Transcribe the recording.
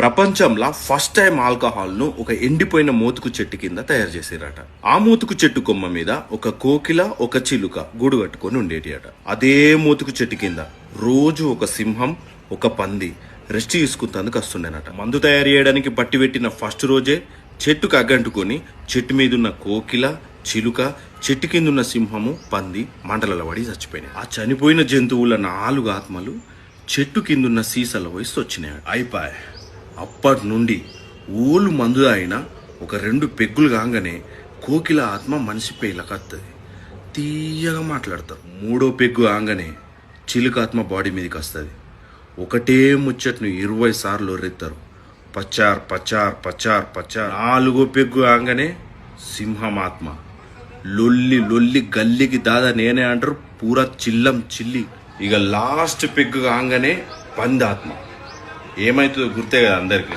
ప్రపంచంలో first time alcohol ను ఒక ఎండిపోయిన మోతుకు చెట్టు కింద తయారు చేసారట. ఆ మోతుకు చెట్టు కొమ్మ మీద ఒక కోకిల ఒక చిలుక గూడు కట్టుకొని ఉండేటియట. అదే మోతుకు చెట్టు కింద రోజు ఒక సింహం ఒక పంది రెస్ట్ తీసుకుంటందుకు వస్తుండేనట. మందు తయారు చేయడానికి పట్టి పెట్టిన ఫస్ట్ రోజే చెట్టుకు అగ్గంటుకొని చెట్టు మీదున్న కోకిల చిలుక చెట్టు కిందున్న సింహము పంది మంటలలో పడి చచ్చిపోయినాయి. ఆ చనిపోయిన జంతువుల 4 ఆత్మలు చెట్టు కిందున్న సీసాల వయసు వచ్చినాయి. అయిపోయి అప్పటి నుండి ఊళ్ళు మందు అయినా ఒక 2 పెగ్గులు కాగానే కోకిల ఆత్మ మనిషి పేలకత్తది, తీయగా మాట్లాడతారు. 3వ పెగ్గు ఆగానే చిలుక ఆత్మ బాడీ మీదకి వస్తుంది. ఒకటే ముచ్చట్ను 20 సార్లు రెత్తారు. పచ్చార్ పచ్చార్ పచ్చార్ పచ్చార్. 4వ పెగ్గు ఆగానే సింహం ఆత్మ లొల్లి లొల్లి గల్లికి దాదా నేనే అంటారు, పూరా చిల్లం చిల్లి. ఇక లాస్ట్ పెగ్గు కాగానే పంది ఆత్మ ఏమైతుందో గుర్తే కదా అందరికి.